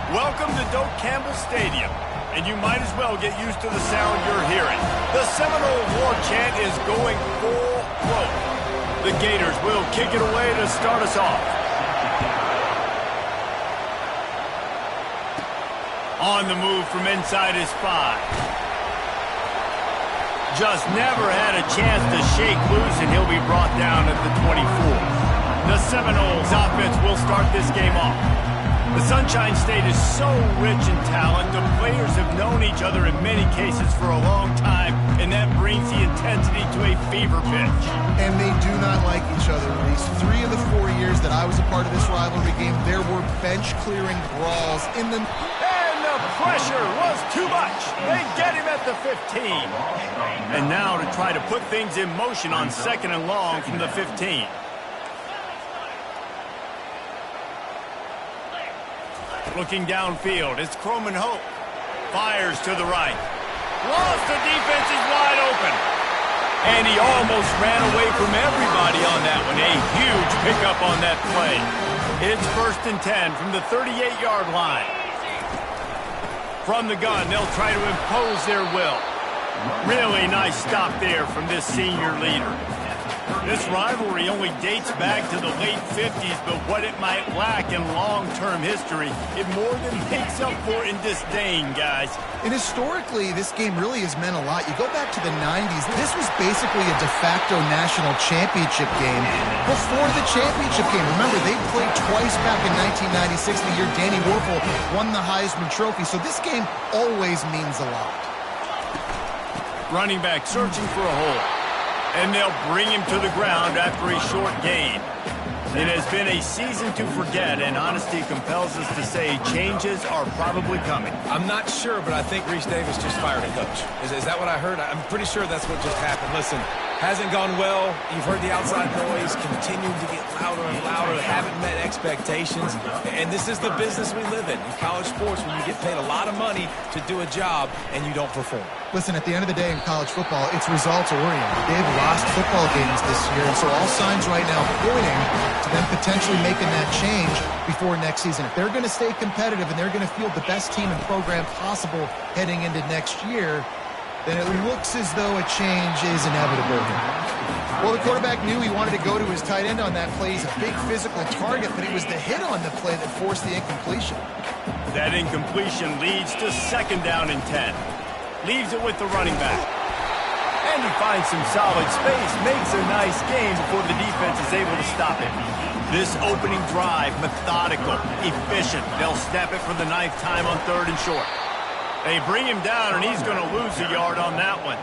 Welcome to Doak Campbell Stadium, and you might as well get used to the sound you're hearing. The Seminole war chant is going full throat. The Gators will kick it away to start us off. On the move from inside his 5. Just never had a chance to shake loose, and he'll be brought down at the 24. The Seminoles offense will start this game off. The Sunshine State is so rich in talent. The players have known each other in many cases for a long time, and that brings the intensity to a fever pitch. And they do not like each other, Reese. 3 of the 4 years that I was a part of this rivalry game, there were bench-clearing brawls in the... And the pressure was too much. They get him at the 15. And now to try to put things in motion on 2nd and long from the 15. Looking downfield, it's Croman Hope. Fires to the right. Lost, the defense is wide open. And he almost ran away from everybody on that one. A huge pickup on that play. It's 1st and 10 from the 38-yard line. From the gun, they'll try to impose their will. Really nice stop there from this senior leader. This rivalry only dates back to the late 50s, but what it might lack in long-term history, it more than makes up for in disdain, guys. And historically, this game really has meant a lot. You go back to the 90s, this was basically a de facto national championship game before the championship game. Remember, they played twice back in 1996, the year Danny Wuerffel won the Heisman Trophy, so this game always means a lot. Running back searching for a hole. And they'll bring him to the ground after a short gain. It has been a season to forget, and honesty compels us to say changes are probably coming. I'm not sure, but I think Reese Davis just fired a coach. Is that what I heard? I'm pretty sure that's what just happened. Listen, hasn't gone well. You've heard the outside noise, continuing to get louder and louder, haven't met expectations. And this is the business we live in college sports, when you get paid a lot of money to do a job and you don't perform. Listen, at the end of the day in college football, it's results-oriented. They've lost football games this year, and so all signs right now pointing to them potentially making that change before next season. If they're going to stay competitive and they're going to field the best team and program possible heading into next year, then it looks as though a change is inevitable. Well, the quarterback knew he wanted to go to his tight end on that play. He's a big physical target, but it was the hit on the play that forced the incompletion. That incompletion leads to 2nd down and 10. Leaves it with the running back. And he finds some solid space, makes a nice gain before the defense is able to stop him. This opening drive, methodical, efficient. They'll snap it for the 9th time on 3rd and short. They bring him down, and he's going to lose a yard on that one.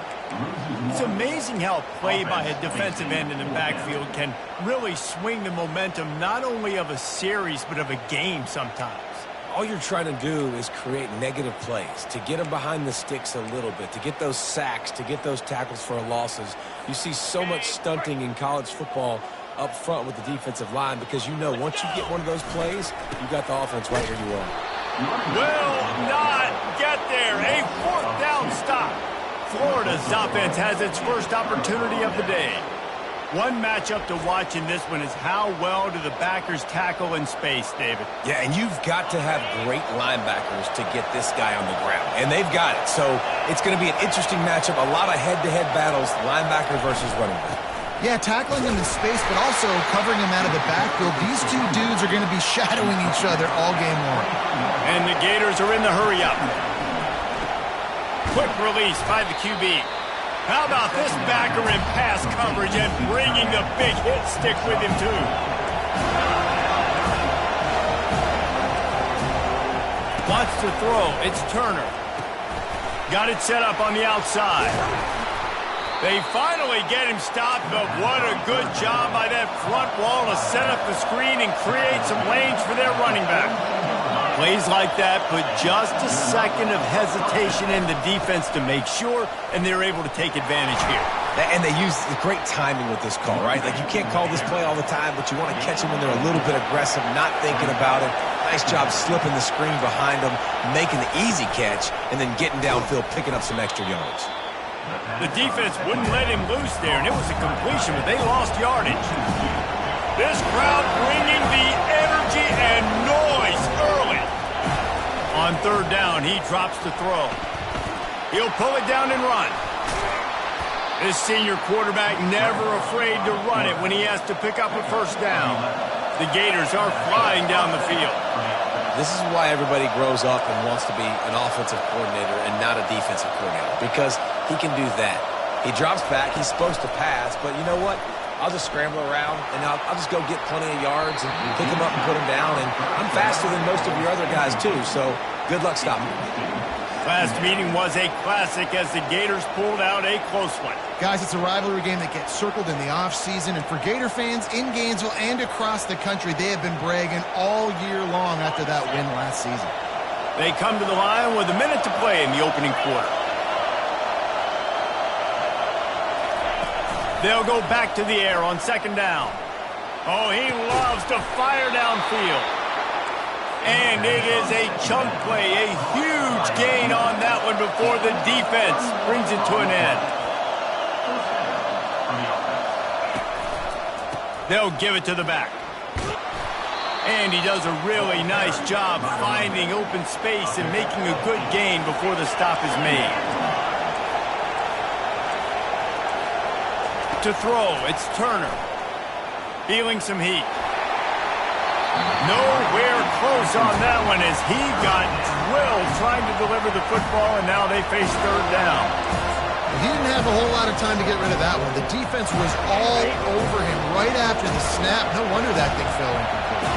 It's amazing how play by a defensive end in the backfield can really swing the momentum not only of a series but of a game sometimes. All you're trying to do is create negative plays, to get them behind the sticks a little bit, to get those sacks, to get those tackles for losses. You see so much stunting in college football up front with the defensive line because you know once you get one of those plays, you got the offense right where you are. Will not get there. A 4th down stop. Florida's offense has its first opportunity of the day. One matchup to watch in this one is how well do the backers tackle in space, David. Yeah, and you've got to have great linebackers to get this guy on the ground, and they've got it. So it's going to be an interesting matchup, a lot of head-to-head battles, linebacker versus running back. Yeah, tackling him in space, but also covering him out of the backfield. These two dudes are going to be shadowing each other all game long. And the Gators are in the hurry-up. Quick release by the QB. How about this backer in pass coverage and bringing the big hit stick with him, too? Wants to throw. It's Turner. Got it set up on the outside. They finally get him stopped, but what a good job by that front wall to set up the screen and create some lanes for their running back. Plays like that put just a second of hesitation in the defense to make sure, and they're able to take advantage here. And they use the great timing with this call, right? Like, you can't call this play all the time, but you want to catch them when they're a little bit aggressive, not thinking about it. Nice job slipping the screen behind them, making the easy catch, and then getting downfield, picking up some extra yards. The defense wouldn't let him loose there, and it was a completion, but they lost yardage. This crowd bringing the energy and noise early. On third down, he drops the throw. He'll pull it down and run. This senior quarterback never afraid to run it when he has to pick up a first down. The Gators are flying down the field. This is why everybody grows up and wants to be an offensive coordinator and not a defensive coordinator, because he can do that. He drops back. He's supposed to pass, but you know what? I'll just scramble around, and I'll just go get plenty of yards and pick him up and put him down, and I'm faster than most of your other guys, too, so good luck stopping me. Last meeting was a classic as the Gators pulled out a close one. Guys, it's a rivalry game that gets circled in the offseason, and for Gator fans in Gainesville and across the country, they have been bragging all year long after that win last season. They come to the line with a minute to play in the opening quarter. They'll go back to the air on second down. Oh, he loves to fire downfield. And it is a chunk play, a huge gain on that one before the defense brings it to an end. They'll give it to the back. And he does a really nice job finding open space and making a good gain before the stop is made. To throw, it's Turner. Feeling some heat. Nowhere close on that one as he got drilled trying to deliver the football, and now they face third down. He didn't have a whole lot of time to get rid of that one. The defense was all over him right after the snap. No wonder that thing fell incomplete.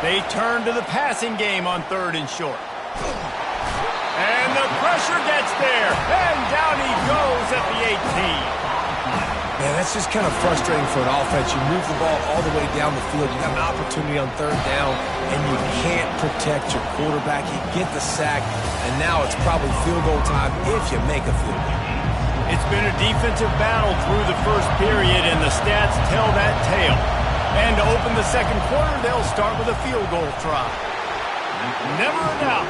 They turn to the passing game on third and short. And the pressure gets there, and down he goes at the 18. Man, that's just kind of frustrating for an offense. You move the ball all the way down the field. You got an opportunity on third down, and you can't protect your quarterback. You get the sack, and now it's probably field goal time if you make a field goal. It's been a defensive battle through the first period, and the stats tell that tale. And to open the second quarter, they'll start with a field goal try. Never a doubt.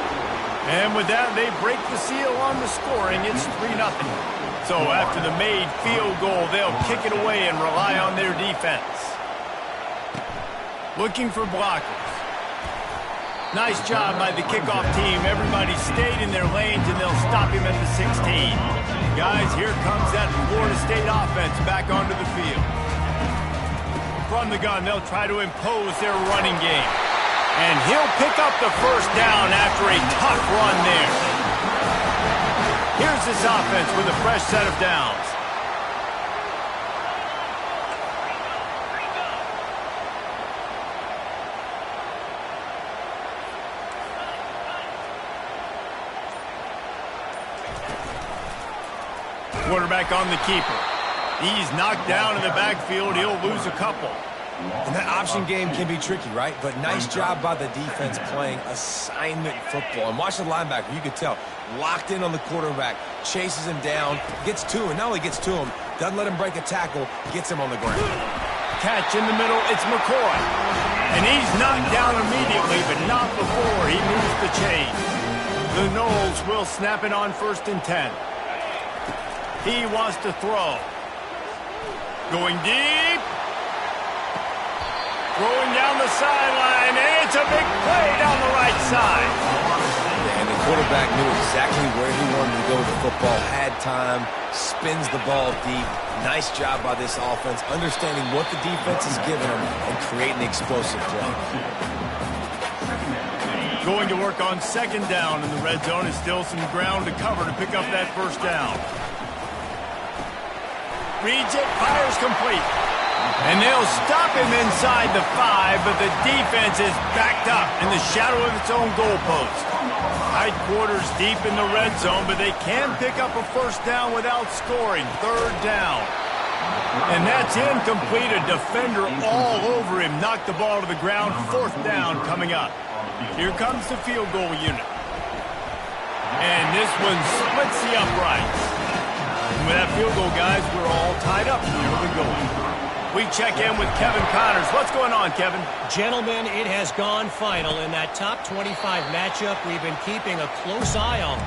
And with that, they break the seal on the scoring. It's 3-0. So after the made field goal, they'll kick it away and rely on their defense. Looking for blockers. Nice job by the kickoff team. Everybody stayed in their lanes, and they'll stop him at the 16. Guys, here comes that Florida State offense back onto the field. From the gun, they'll try to impose their running game. And he'll pick up the first down after a tough run there. Here's this offense with a fresh set of downs. Quarterback on the keeper. He's knocked down in the backfield. He'll lose a couple. And that option game can be tricky, right? But nice job by the defense playing assignment football. And watch the linebacker. You could tell. Locked in on the quarterback. Chases him down. Gets to him. Not only gets to him, doesn't let him break a tackle. Gets him on the ground. Catch in the middle. It's McCoy. And he's knocked down immediately, but not before he moves the chain. The Noles will snap it on 1st and 10. He wants to throw. Going deep. Throwing down the sideline, and it's a big play down the right side. And the quarterback knew exactly where he wanted to go with the football, had time, spins the ball deep. Nice job by this offense, understanding what the defense is giving them and creating explosive play. Going to work on second down in the red zone is still some ground to cover to pick up that first down. Reads it, fires complete. And they'll stop him inside the 5, but the defense is backed up in the shadow of its own goalpost. Tight quarters deep in the red zone, but they can pick up a first down without scoring. Third down. And that's incomplete. A defender all over him. Knocked the ball to the ground. Fourth down coming up. Here comes the field goal unit. And this one splits the uprights. And with that field goal, guys, we're all tied up in the early going. We check in with Kevin Connors. What's going on, Kevin? Gentlemen, it has gone final in that top 25 matchup we've been keeping a close eye on.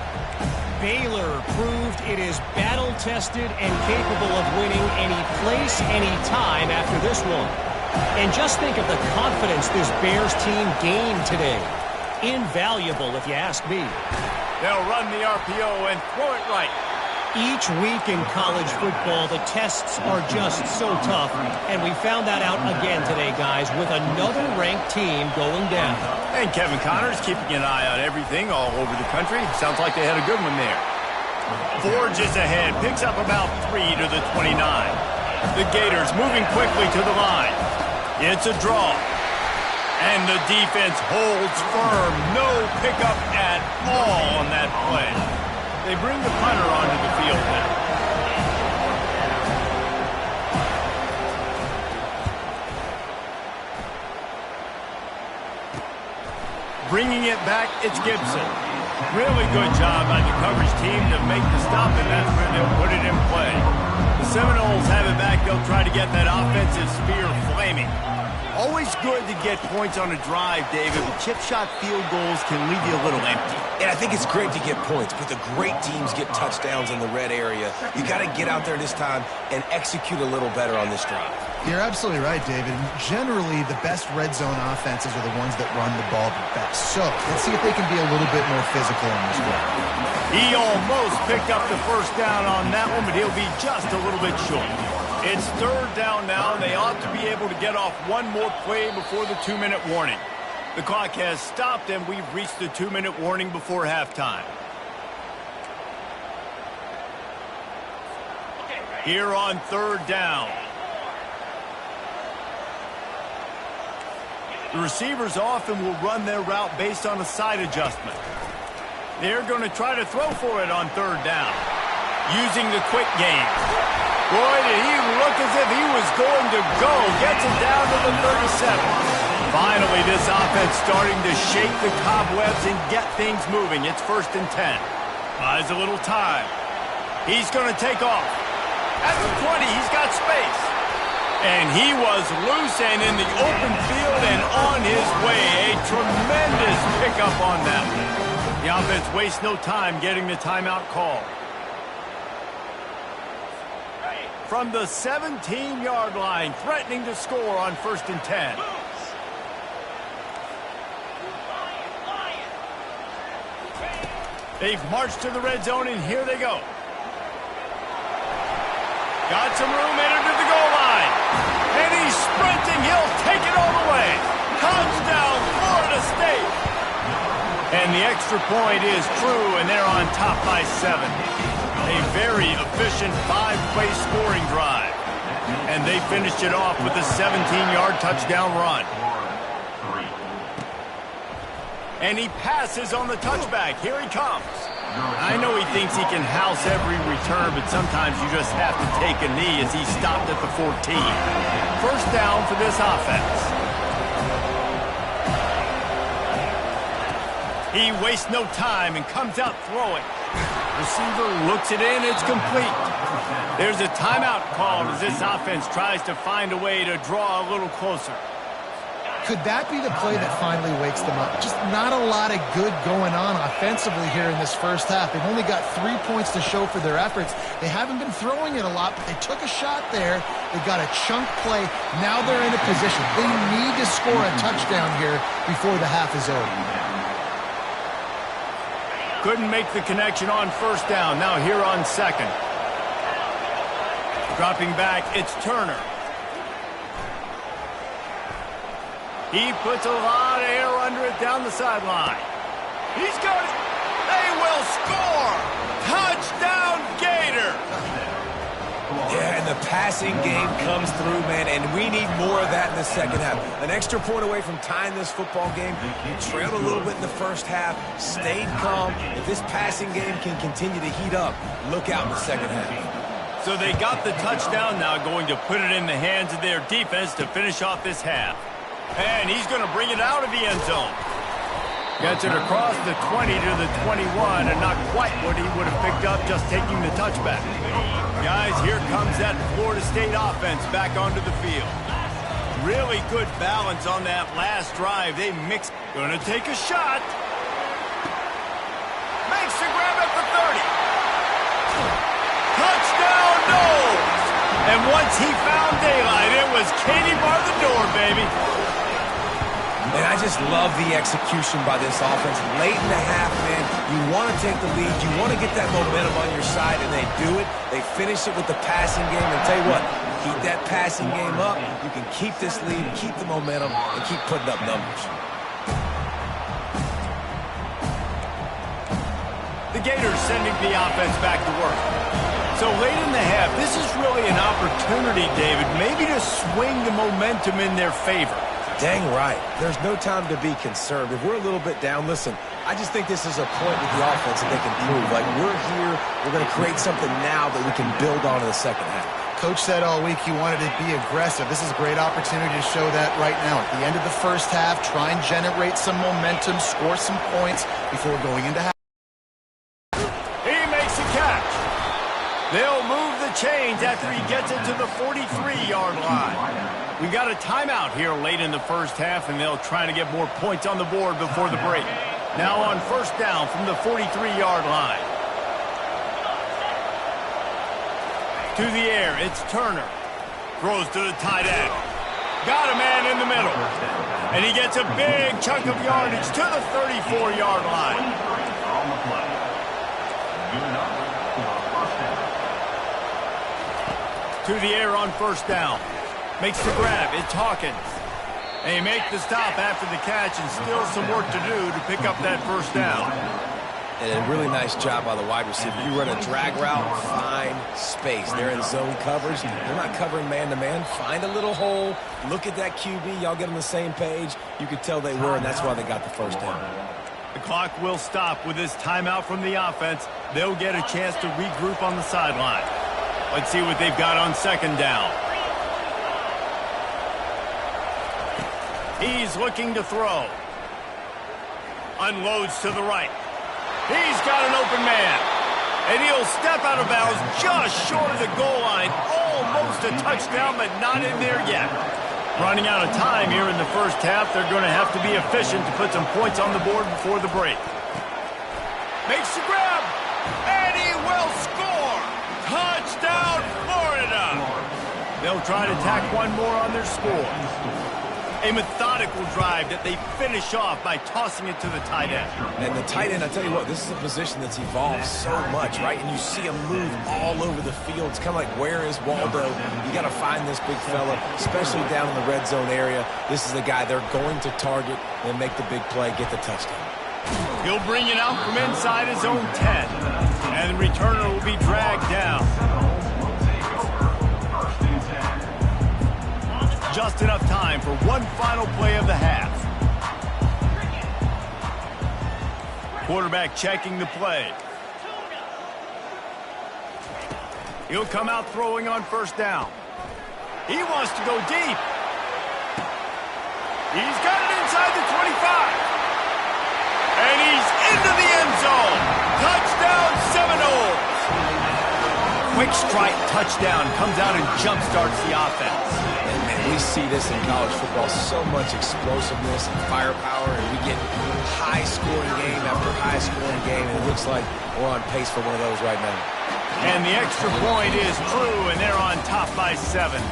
Baylor proved it is battle-tested and capable of winning any place, any time after this one. And just think of the confidence this Bears team gained today. Invaluable, if you ask me. They'll run the RPO and throw it right. Each week in college football, the tests are just so tough, and we found that out again today, guys, with another ranked team going down. And Kevin Connors keeping an eye on everything all over the country. Sounds like they had a good one there. Forges ahead, picks up about 3 to the 29. The Gators moving quickly to the line. It's a draw. And the defense holds firm. No pickup at all on that play. They bring the punter onto the field now. Bringing it back, it's Gibson. Really good job by the coverage team to make the stop, and that's where they'll put it in play. The Seminoles have it back. They'll try to get that offensive spear flaming. Always good to get points on a drive, David, but chip shot field goals can leave you a little empty. And I think it's great to get points, but the great teams get touchdowns in the red area. You got to get out there this time and execute a little better on this drive. You're absolutely right, David. Generally, the best red zone offenses are the ones that run the ball the best. So let's see if they can be a little bit more physical in this one. He almost picked up the first down on that one, but he'll be just a little bit short. It's third down now. They ought to be able to get off one more play before the 2-minute warning. The clock has stopped, and we've reached the 2-minute warning before halftime. Here on third down. The receivers often will run their route based on a side adjustment. They're going to try to throw for it on third down, using the quick game. Boy, did he look as if he was going to go. Gets it down to the 37. Finally, this offense starting to shake the cobwebs and get things moving. It's 1st and 10. Buys a little time. He's going to take off. At the 20, he's got space. And he was loose and in the open field and on his way. A tremendous pickup on that one. The offense wastes no time getting the timeout call. From the 17-yard line, threatening to score on 1st and 10. They've marched to the red zone, and here they go. Got some room, entered to the goal line. And he's sprinting. He'll take it all the way. Touchdown, Florida State. And the extra point is true, and they're on top by 7. A very efficient 5-play scoring drive. And they finished it off with a 17-yard touchdown run. And he passes on the touchback. Here he comes. I know he thinks he can house every return, but sometimes you just have to take a knee as he stopped at the 14. First down for this offense. He wastes no time and comes out throwing. Receiver looks it in. It's complete. There's a timeout called as this offense tries to find a way to draw a little closer. Could that be the play that finally wakes them up? Just not a lot of good going on offensively here in this first half. They've only got 3 points to show for their efforts. They haven't been throwing it a lot, but they took a shot there. They got a chunk play. Now they're in a position. They need to score a touchdown here before the half is over. Couldn't make the connection on first down. Now here on second. Dropping back, it's Turner. He puts a lot of air under it down the sideline. He's got it. They will score. Touchdown, Gator. Yeah, and the passing game comes through, man, and we need more of that in the second half. An extra point away from tying this football game. You trailed a little bit in the first half, stayed calm. If this passing game can continue to heat up, look out in the second half. So they got the touchdown, now going to put it in the hands of their defense to finish off this half. And he's going to bring it out of the end zone. Gets it across the 20 to the 21, and not quite what he would have picked up just taking the touchback. Guys, here comes that Florida State offense back onto the field. Really good balance on that last drive. They mixed. Going to take a shot. Makes the grab at the 30. Touchdown, Noles. And once he found daylight, it was Katie bar the door, baby. And I just love the execution by this offense. Late in the half, man, you want to take the lead. You want to get that momentum on your side, and they do it. They finish it with the passing game. And tell you what, keep that passing game up. You can keep this lead, keep the momentum, and keep putting up numbers. The Gators sending the offense back to work. So late in the half, this is really an opportunity, David, maybe to swing the momentum in their favor. Dang right. There's no time to be concerned. If we're a little bit down, listen, I just think this is a point with the offense that they can prove. Like, we're here, we're going to create something now that we can build on in the second half. Coach said all week he wanted to be aggressive. This is a great opportunity to show that right now. At the end of the first half, try and generate some momentum, score some points before going into half. He makes a catch. They'll move the chains after he gets it to the 43-yard line. We got a timeout here late in the first half, and they'll try to get more points on the board before the break. Now on first down from the 43-yard line. To the air, it's Turner. Throws to the tight end. Got a man in the middle. And he gets a big chunk of yardage to the 34-yard line. To the air on first down. Makes the grab. It's Hawkins. They make the stop after the catch, and still some work to do to pick up that first down. And a really nice job by the wide receiver. You run a drag route, find space. They're in zone coverage. They're not covering man-to-man. Find a little hole. Look at that QB. Y'all get on the same page. You could tell they were, and that's why they got the first down. The clock will stop with this timeout from the offense. They'll get a chance to regroup on the sideline. Let's see what they've got on second down. He's looking to throw. Unloads to the right. He's got an open man. And he'll step out of bounds just short of the goal line. Almost a touchdown, but not in there yet. Running out of time here in the first half. They're going to have to be efficient to put some points on the board before the break. Makes the grab. And he will score. Touchdown, Florida. They'll try to tack one more on their score. A methodical drive that they finish off by tossing it to the tight end. And the tight end, I tell you what, this is a position that's evolved so much, right? And you see him move all over the field. It's kind of like, where is Waldo? You got to find this big fella, especially down in the red zone area. This is the guy they're going to target and make the big play, get the touchdown. He'll bring it out from inside his own 10. And the returner will be dragged down. Just enough time for one final play of the half. Quarterback checking the play. He'll come out throwing on first down. He wants to go deep. He's got it inside the 25. And he's into the end zone. Touchdown, Seminoles. Quick strike touchdown comes out and jumpstarts the offense. We see this in college football, so much explosiveness and firepower, and we get high-scoring game after high-scoring game, and it looks like we're on pace for one of those right now. And the extra point is true, and they're on top by 7.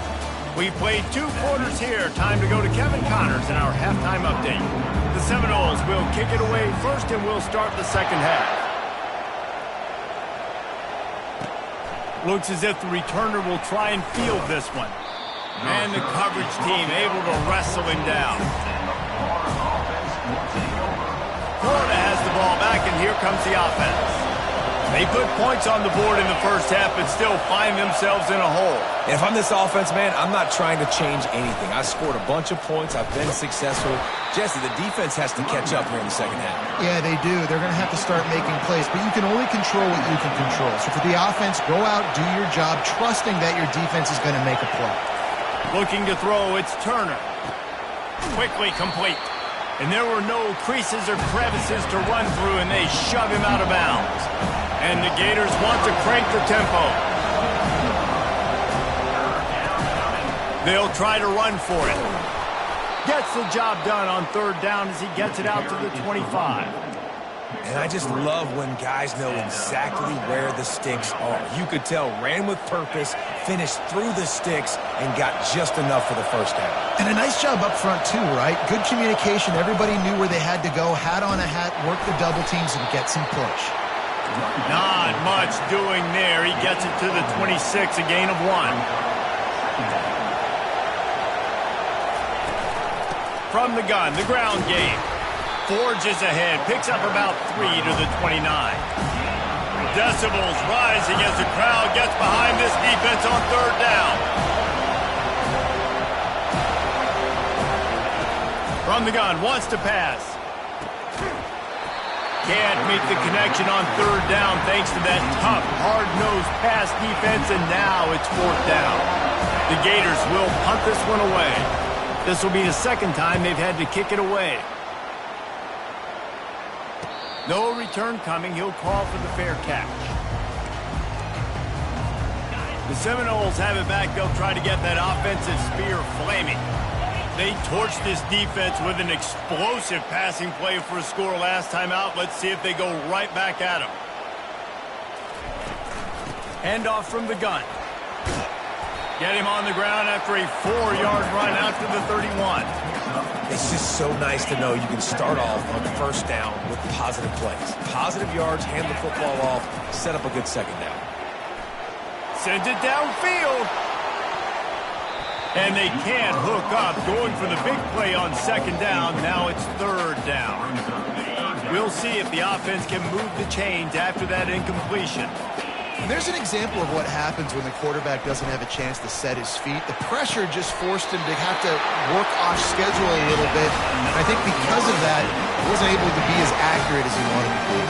We played 2 quarters here. Time to go to Kevin Connors in our halftime update. The Seminoles will kick it away first, and we'll start the second half. Looks as if the returner will try and field this one. And the coverage team able to wrestle him down. Florida has the ball back, and here comes the offense. They put points on the board in the first half, but still find themselves in a hole. And if I'm this offense, man, I'm not trying to change anything. I scored a bunch of points. I've been successful. Jesse, the defense has to catch up here in the second half. Yeah, they do. They're going to have to start making plays, but you can only control what you can control. So for the offense, go out, do your job, trusting that your defense is going to make a play. Looking to throw, it's Turner. Quickly complete. And there were no creases or crevices to run through, and they shove him out of bounds. And the Gators want to crank the tempo. They'll try to run for it. Gets the job done on third down as he gets it out to the 25. And I just love when guys know exactly where the sticks are. You could tell ran with purpose, finished through the sticks, and got just enough for the first down. And a nice job up front too, right? Good communication. Everybody knew where they had to go, hat on a hat, work the double teams, and get some push. Not much doing there. He gets it to the 26, a gain of 1. From the gun, the ground game. Forges ahead, picks up about 3 to the 29. Decibels rising as the crowd gets behind this defense on 3rd down. From the gun, wants to pass. Can't make the connection on 3rd down thanks to that tough, hard-nosed pass defense, and now it's 4th down. The Gators will punt this one away. This will be the 2nd time they've had to kick it away. No return coming. He'll call for the fair catch. The Seminoles have it back. They'll try to get that offensive spear flaming. They torched this defense with an explosive passing play for a score last time out. Let's see if they go right back at him. Handoff from the gun. Get him on the ground after a 4-yard run after the 31. It's just so nice to know you can start off on 1st down with positive plays. Positive yards, hand the football off, set up a good 2nd down. Sends it downfield. And they can't hook up. Going for the big play on 2nd down. Now it's 3rd down. We'll see if the offense can move the chains after that incompletion. There's an example of what happens when the quarterback doesn't have a chance to set his feet. The pressure just forced him to have to work off schedule a little bit. And I think because of that, he wasn't able to be as accurate as he wanted to be.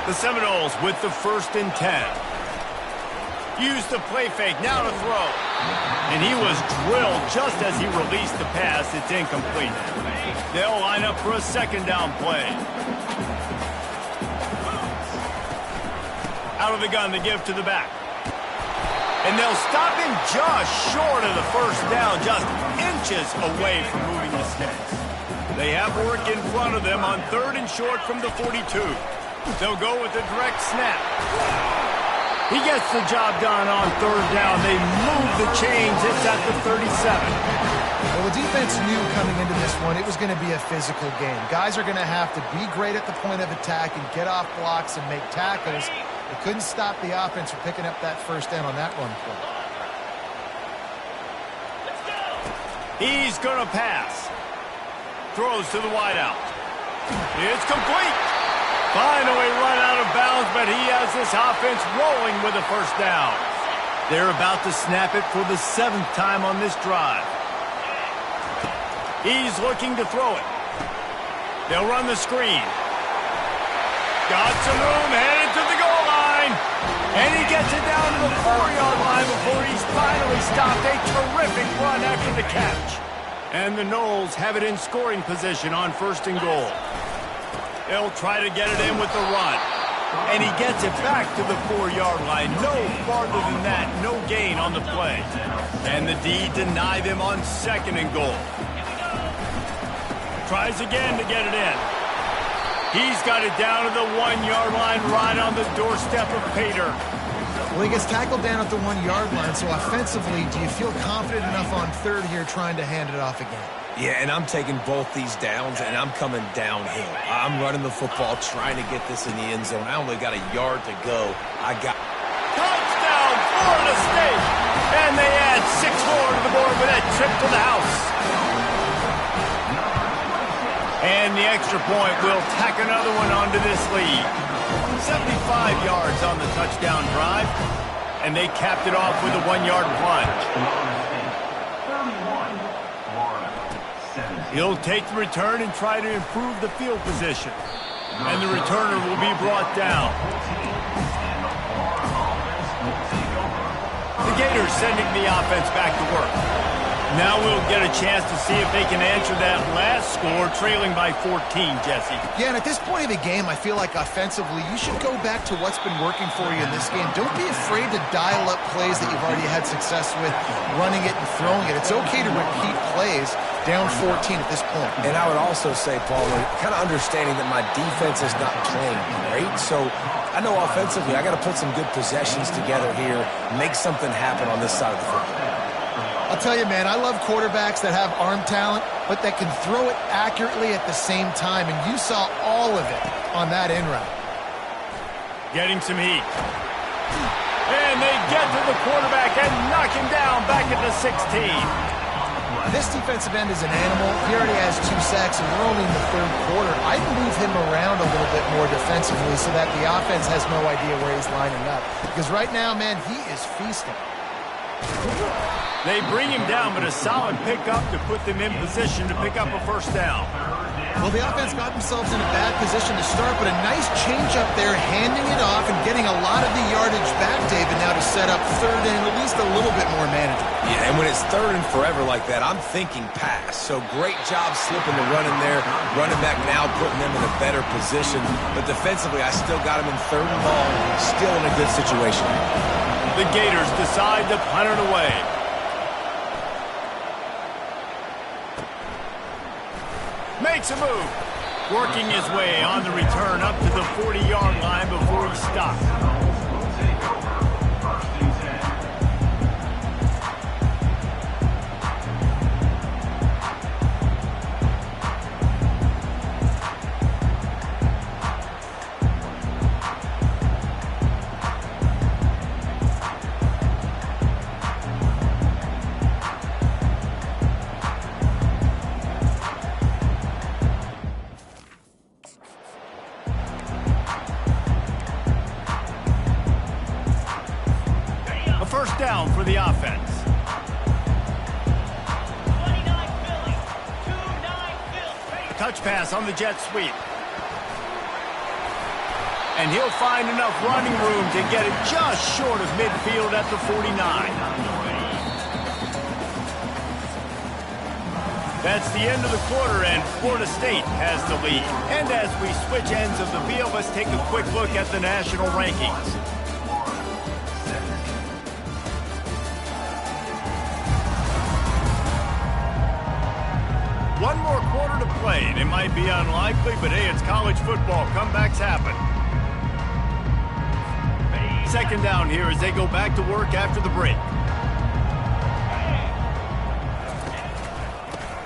The Seminoles with the 1st and 10. Use the play fake, now to throw. And he was drilled just as he released the pass. It's incomplete. They'll line up for a 2nd down play. Out of the gun to give to the back. And they'll stop him just short of the 1st down, just inches away from moving the sticks. They have work in front of them on 3rd and short from the 42. They'll go with a direct snap. He gets the job done on 3rd down. They move the chains. It's at the 37. Well, the defense knew coming into this one it was going to be a physical game. Guys are going to have to be great at the point of attack and get off blocks and make tackles. They couldn't stop the offense from picking up that 1st down on that run play. He's going to pass. Throws to the wideout. It's complete. Finally run out of bounds, but he has this offense rolling with a 1st down. They're about to snap it for the 7th time on this drive. He's looking to throw it. They'll run the screen. Got some room, headed to the goal line. And he gets it down to the 4-yard line before he's finally stopped. A terrific run after the catch. And the Noles have it in scoring position on 1st and goal. They'll try to get it in with the run. And he gets it back to the 4-yard line. No farther than that. No gain on the play. And the D deny them on 2nd and goal. Tries again to get it in. He's got it down to the 1-yard line right on the doorstep of Pater. Well, he gets tackled down at the 1-yard line, so offensively, do you feel confident enough on 3rd here trying to hand it off again? Yeah, and I'm taking both these downs, and I'm coming downhill. I'm running the football, trying to get this in the end zone. I only got a yard to go. Touchdown, Florida State! And they add 6 more to the board with that trip to the house. And the extra point will tack another one onto this lead. 75 yards on the touchdown drive, and they capped it off with a 1-yard plunge. He'll take the return and try to improve the field position. And the returner will be brought down. The Gators sending the offense back to work. Now we'll get a chance to see if they can answer that last score, trailing by 14, Jesse. Yeah, and at this point of the game, I feel like offensively, you should go back to what's been working for you in this game. Don't be afraid to dial up plays that you've already had success with, running it and throwing it. It's okay to repeat plays down 14 at this point. And I would also say, Paul, kind of understanding that my defense is not playing great, so I know offensively I got to put some good possessions together here, make something happen on this side of the football. I'll tell you, man, I love quarterbacks that have arm talent, but that can throw it accurately at the same time, and you saw all of it on that in route. Getting some heat. And they get to the quarterback and knock him down back at the 16. This defensive end is an animal. He already has 2 sacks, and we're only in the third quarter. I'd move him around a little bit more defensively so that the offense has no idea where he's lining up. Because right now, man, he is feasting. They bring him down, but a solid pickup to put them in position to pick up a first down. Well, the offense got themselves in a bad position to start, but a nice change up there, handing it off and getting a lot of the yardage back, David, now to set up third and at least a little bit more manageable. Yeah, and when it's third and forever like that, I'm thinking pass. So great job slipping the run in there. Running back now putting them in a better position. But defensively, I still got them in third and long, still in a good situation. The Gators decide to punt it away. Makes a move. Working his way on the return up to the 40-yard line before he stops. First down for the offense. 29 Philly. 2-9 Philly. Touch pass on the jet sweep. And he'll find enough running room to get it just short of midfield at the 49. That's the end of the quarter, and Florida State has the lead. And as we switch ends of the field, let's take a quick look at the national rankings. One more quarter to play, and it might be unlikely, but hey, it's college football. Comebacks happen. Second down here as they go back to work after the break.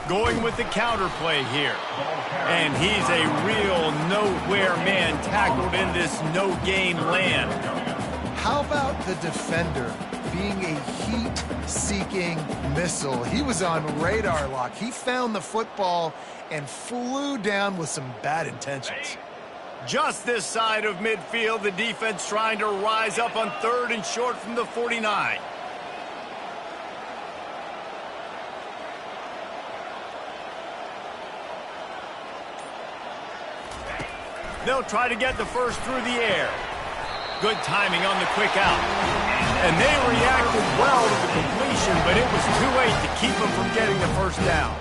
Going with the counter play here. And he's a real nowhere man tackled in this no-gain land. How about the defender being a heat-seeking missile? He was on radar lock. He found the football and flew down with some bad intentions. Just this side of midfield, the defense trying to rise up on third and short from the 49. They'll try to get the first through the air. Good timing on the quick out. And they reacted well to the completion, but it was too late to keep them from getting the first down.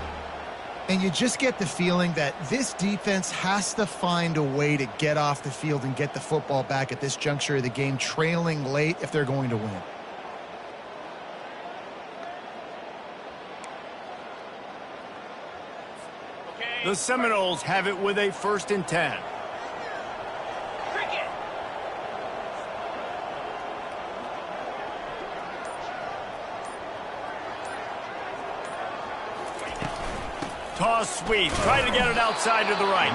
And you just get the feeling that this defense has to find a way to get off the field and get the football back at this juncture of the game, trailing late if they're going to win. The Seminoles have it with a 1st and 10. Toss sweep. Try to get it outside to the right.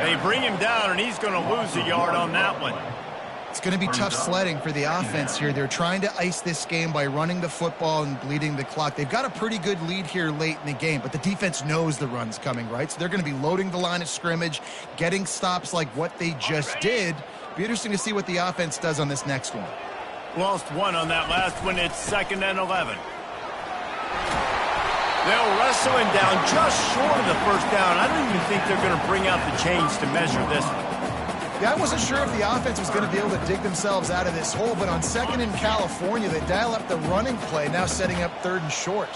They bring him down, and he's going to lose a yard on that one. It's going to be tough sledding for the offense here. They're trying to ice this game by running the football and bleeding the clock. They've got a pretty good lead here late in the game, but the defense knows the run's coming, right? So they're going to be loading the line of scrimmage, getting stops like what they just did. Be interesting to see what the offense does on this next one. Lost one on that last one. It's 2nd and 11. They'll wrestle him down just short of the first down. I don't even think they're going to bring out the chains to measure this one. Yeah, I wasn't sure if the offense was going to be able to dig themselves out of this hole, but on 2nd in California, they dial up the running play, now setting up 3rd and short.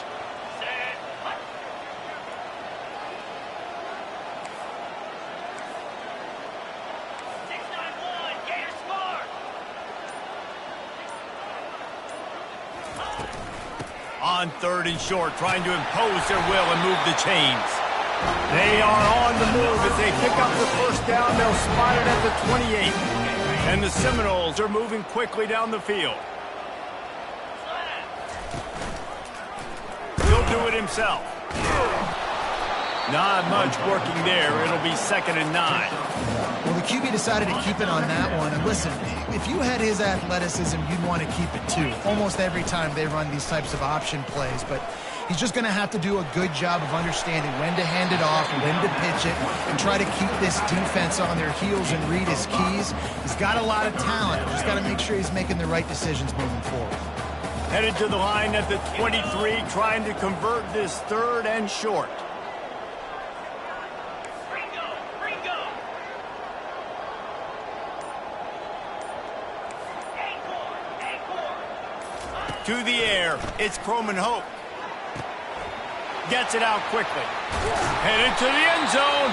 On 3rd and short, trying to impose their will and move the chains. They are on the move. As they pick up the first down, they'll spot it at the 28. And the Seminoles are moving quickly down the field. He'll do it himself. Not much working there. It'll be 2nd and 9. Well, the QB decided to keep it on that one. And listen, if you had his athleticism, you'd want to keep it too. Almost every time they run these types of option plays. But he's just going to have to do a good job of understanding when to hand it off, when to pitch it, and try to keep this defense on their heels and read his keys. He's got a lot of talent. Just got to make sure he's making the right decisions moving forward. Headed to the line at the 23, trying to convert this 3rd and short. To the air, it's Croman Hope. Gets it out quickly. Headed to the end zone.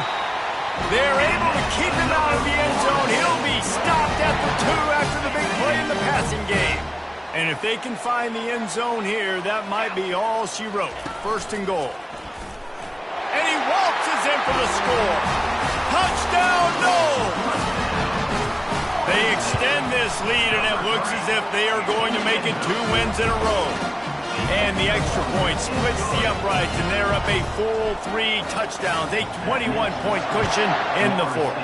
They're able to keep him out of the end zone. He'll be stopped at the 2 after the big play in the passing game. And if they can find the end zone here, that might be all she wrote. 1st and goal. And he waltzes in for the score. Touchdown, no! They extend this lead, and it looks as if they are going to make it 2 wins in a row. And the extra point splits the uprights, and they're up a full 3 touchdowns, a 21-point cushion in the 4th.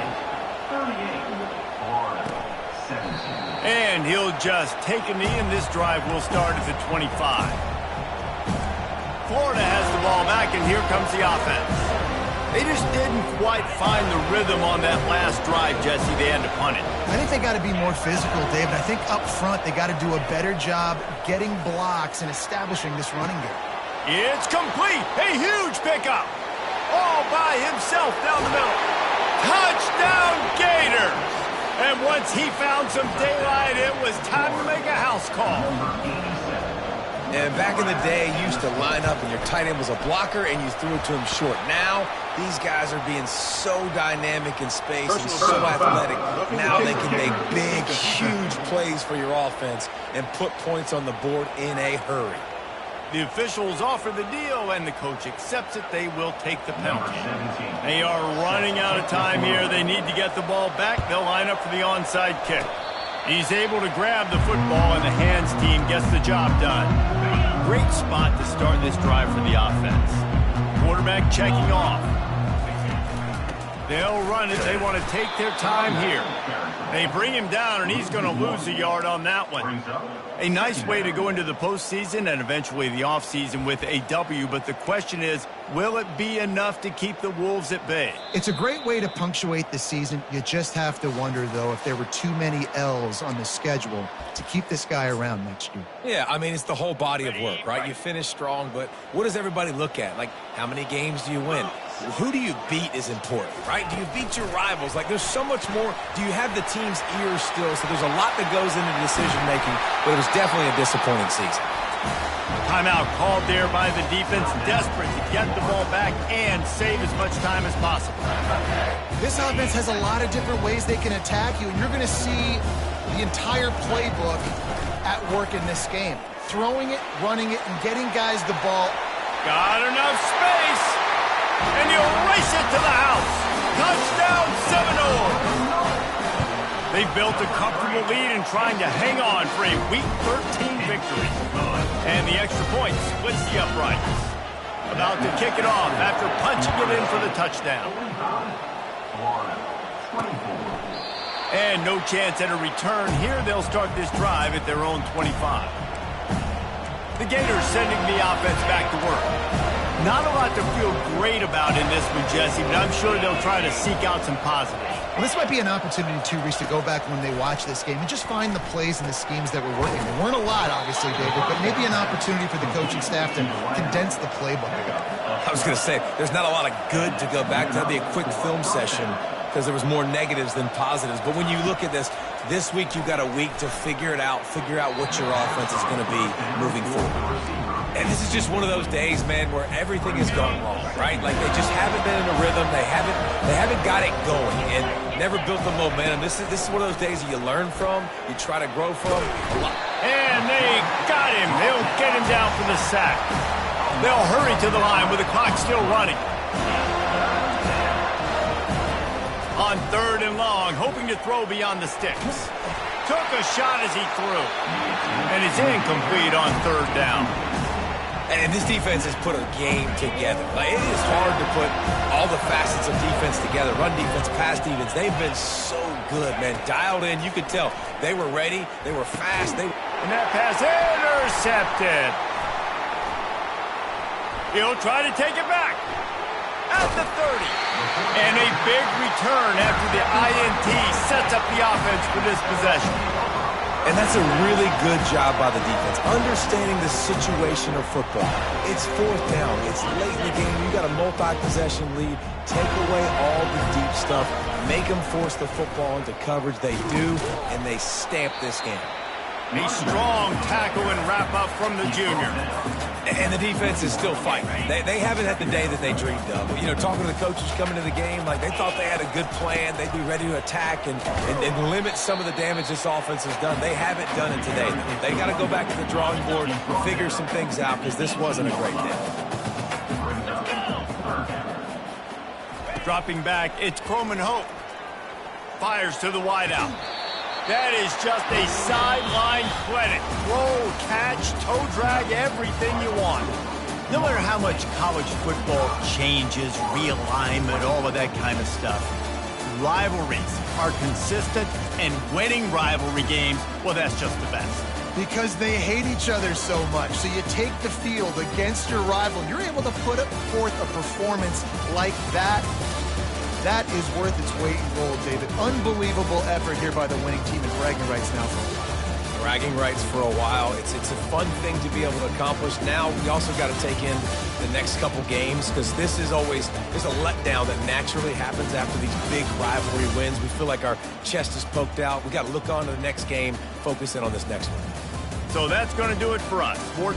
And he'll just take a knee, and this drive will start at the 25. Florida has the ball back, and here comes the offense. They just didn't quite find the rhythm on that last drive, Jesse. They had to punt it. I think they got to be more physical, David. I think up front they got to do a better job getting blocks and establishing this running game. It's complete. A huge pickup. All by himself down the middle. Touchdown, Gators. And once he found some daylight, it was time to make a house call. And back in the day, you used to line up and your tight end was a blocker and you threw it to him short. Now, these guys are being so dynamic in space and so athletic. Now they can make big, huge plays for your offense and put points on the board in a hurry. The officials offer the deal, and the coach accepts it. They will take the penalty. They are running out of time here. They need to get the ball back. They'll line up for the onside kick. He's able to grab the football, and the hands team gets the job done. Great spot to start this drive for the offense. Quarterback checking off. They'll run it. They want to take their time here. They bring him down, and he's going to lose a yard on that one. A nice way to go into the postseason and eventually the offseason with a W, but the question is, will it be enough to keep the Wolves at bay? It's a great way to punctuate the season. You just have to wonder, though, if there were too many L's on the schedule to keep this guy around next year. Yeah, I mean, it's the whole body of work, right? You finish strong, but what does everybody look at? Like, how many games do you win? Who do you beat is important, right? Do you beat your rivals? Like, there's so much more. Do you have the team's ears still? So there's a lot that goes into decision-making, but it was definitely a disappointing season. Timeout called there by the defense, desperate to get the ball back and save as much time as possible. This offense has a lot of different ways they can attack you, and you're going to see the entire playbook at work in this game. Throwing it, running it, and getting guys the ball. Got enough space, and he'll race it to the house. Touchdown, Seminoles. They built a comfortable lead and trying to hang on for a Week 13 victory. And the extra point splits the uprights. About to kick it off after punching it in for the touchdown. And no chance at a return here. They'll start this drive at their own 25. The Gators sending the offense back to work. Not a lot to feel great about in this one, Jesse, but I'm sure they'll try to seek out some positives. Well, this might be an opportunity, too, Reese, to go back when they watch this game and just find the plays and the schemes that were working. There weren't a lot, obviously, David, but maybe an opportunity for the coaching staff to condense the playbook. I was going to say, there's not a lot of good to go back to. That'd be a quick film session because there was more negatives than positives. But when you look at this week you've got a week to figure it out, figure out what your offense is going to be moving forward. And this is just one of those days, man, where everything has gone wrong, right? Like they just haven't been in a rhythm. They haven't got it going and never built the momentum. This is one of those days you learn from, you try to grow from. And they got him. They'll get him down out for the sack. They'll hurry to the line with the clock still running. On 3rd and long, hoping to throw beyond the sticks. Took a shot as he threw. And it's incomplete on 3rd down. And this defense has put a game together. Like, it is hard to put all the facets of defense together. Run defense, pass defense. They've been so good, man. Dialed in. You could tell they were ready. They were fast. And that pass intercepted. He'll try to take it back. At the 30. And a big return after the INT sets up the offense for this possession. And that's a really good job by the defense, understanding the situation of football. It's 4th down. It's late in the game. You got a multi-possession lead. Take away all the deep stuff. Make them force the football into coverage. They do, and they stamp this game. A strong tackle and wrap-up from the junior. And the defense is still fighting. They haven't had the day that they dreamed of. You know, talking to the coaches coming to the game, like they thought they had a good plan. They'd be ready to attack and limit some of the damage this offense has done. They haven't done it today. They got to go back to the drawing board and figure some things out because this wasn't a great day. Dropping back, it's Croman Hope. Fires to the wideout. That is just a sideline credit. Throw, catch, toe drag, everything you want. No matter how much college football changes, realignment, all of that kind of stuff, rivalries are consistent, and winning rivalry games, well, that's just the best. Because they hate each other so much. So you take the field against your rival. You're able to put forth a performance like that. That is worth its weight in gold, David. Unbelievable effort here by the winning team, and bragging rights now for a while. Bragging rights for a while. It's a fun thing to be able to accomplish. Now we also got to take in the next couple games because this is always, there's a letdown that naturally happens after these big rivalry wins. We feel like our chest is poked out. We got to look on to the next game, focus in on this next one. So that's going to do it for us. More